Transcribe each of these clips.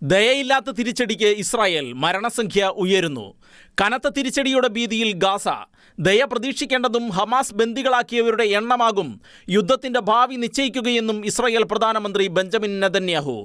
ദയയില്ലാത്ത തിരിച്ചടിക്ക് ഇസ്രായേൽ, മരണസംഖ്യ ഉയരുന്നു. കനത്ത തിരിച്ചടിയുടെ ഭീതിയിൽ ഗാസ. ദയ പ്രതീക്ഷിക്കേണ്ടതും ഹമാസ് ബന്ദികളാക്കിയവരുടെ എണ്ണമാകും യുദ്ധത്തിന്റെ ഭാവി നിശ്ചയിക്കുകയെന്നും ഇസ്രായേൽ പ്രധാനമന്ത്രി ബെഞ്ചമിൻ നെതന്യാഹു.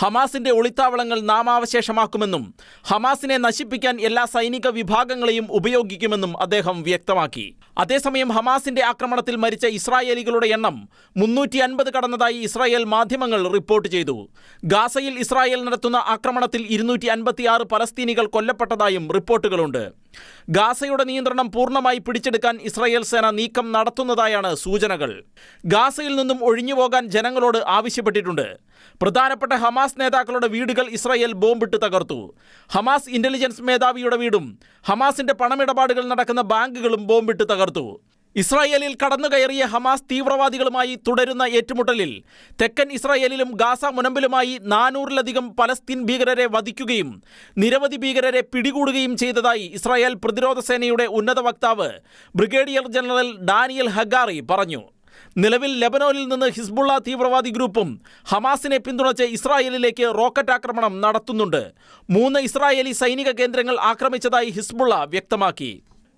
ഹമാസിന്റെ ഒളിത്താവളങ്ങൾ നാമാവശേഷമാക്കുമെന്നും ഹമാസിനെ നശിപ്പിക്കാൻ എല്ലാ സൈനിക വിഭാഗങ്ങളെയും ഉപയോഗിക്കുമെന്നും അദ്ദേഹം വ്യക്തമാക്കി. അതേസമയം ഹമാസിന്റെ ആക്രമണത്തിൽ മരിച്ച ഇസ്രായേലികളുടെ എണ്ണം 350 കടന്നതായി ഇസ്രായേൽ മാധ്യമങ്ങൾ റിപ്പോർട്ട് ചെയ്തു. ഗാസയിൽ ഇസ്രായേൽ നടത്തുന്ന ആക്രമണത്തിൽ 256 പലസ്തീനികൾ കൊല്ലപ്പെട്ടതായും റിപ്പോർട്ടുകളുണ്ട്. ഗാസയുടെ നിയന്ത്രണം പൂർണ്ണമായി പിടിച്ചെടുക്കാൻ ഇസ്രായേൽ സേന നീക്കം നടത്തുന്നതായാണ് സൂചനകൾ. ഗാസയിൽ നിന്നും ഒഴിഞ്ഞുപോകാൻ ജനങ്ങളോട് ആവശ്യപ്പെട്ടിട്ടുണ്ട്. പ്രധാനപ്പെട്ട ഹമാസ് നേതാക്കളുടെ വീടുകൾ ഇസ്രായേൽ ബോംബിട്ട് തകർത്തു. ഹമാസ് ഇന്റലിജൻസ് മേധാവിയുടെ വീടും ഹമാസിന്റെ പണമിടപാടുകൾ നടക്കുന്ന ബാങ്കുകളും ബോംബിട്ട് തകർത്തു. ഇസ്രായേലിൽ കടന്നുകയറിയ ഹമാസ് തീവ്രവാദികളുമായി തുടരുന്ന ഏറ്റുമുട്ടലിൽ തെക്കൻ ഇസ്രായേലിലും ഗാസ മുനമ്പിലുമായി 400-ലധികം പലസ്തീൻ ഭീകരരെ വധിക്കുകയും നിരവധി ഭീകരരെ പിടികൂടുകയും ചെയ്തതായി ഇസ്രായേൽ പ്രതിരോധ സേനയുടെ ഉന്നത വക്താവ് ബ്രിഗേഡിയർ ജനറൽ ഡാനിയൽ ഹഗാറി പറഞ്ഞു. നിലവിൽ ലെബനോനിൽ നിന്ന് ഹിസ്ബുള്ള തീവ്രവാദി ഗ്രൂപ്പും ഹമാസിനെ പിന്തുണച്ച് ഇസ്രായേലിലേക്ക് റോക്കറ്റ് ആക്രമണം നടത്തുന്നുണ്ട്. 3 ഇസ്രായേലി സൈനിക കേന്ദ്രങ്ങൾ ആക്രമിച്ചതായി ഹിസ്ബുള്ള വ്യക്തമാക്കി.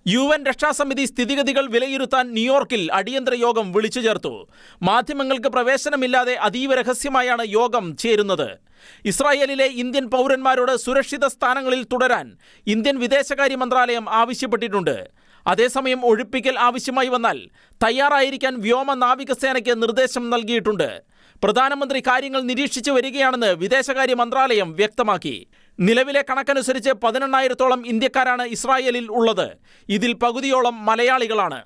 UN രക്ഷാസമിതി സ്ഥിതിഗതികൾ വിലയിരുത്താൻ ന്യൂയോർക്കിൽ അടിയന്തര യോഗം വിളിച്ചു ചേർത്തു. മാധ്യമങ്ങൾക്ക് പ്രവേശനമില്ലാതെ അതീവ രഹസ്യമായാണ് യോഗം ചേരുന്നത്. ഇസ്രായേലിലെ ഇന്ത്യൻ പൗരന്മാരോട് സുരക്ഷിത സ്ഥാനങ്ങളിൽ തുടരാൻ ഇന്ത്യൻ വിദേശകാര്യ മന്ത്രാലയം ആവശ്യപ്പെട്ടിട്ടുണ്ട്. അതേസമയം ഒഴിപ്പിക്കൽ ആവശ്യമായി വന്നാൽ തയ്യാറായിരിക്കാൻ വ്യോമ നാവികസേനയ്ക്ക് നിർദ്ദേശം നൽകിയിട്ടുണ്ട്. പ്രധാനമന്ത്രി കാര്യങ്ങൾ നിരീക്ഷിച്ചു വരികയാണെന്ന് വിദേശകാര്യ മന്ത്രാലയം വ്യക്തമാക്കി. നിലവിലെ കണക്കനുസരിച്ച് 18,000-ഓളം ഇന്ത്യക്കാരാണ് ഇസ്രായേലിൽ ഉള്ളത്. ഇതിൽ പകുതിയോളം മലയാളികളാണ്.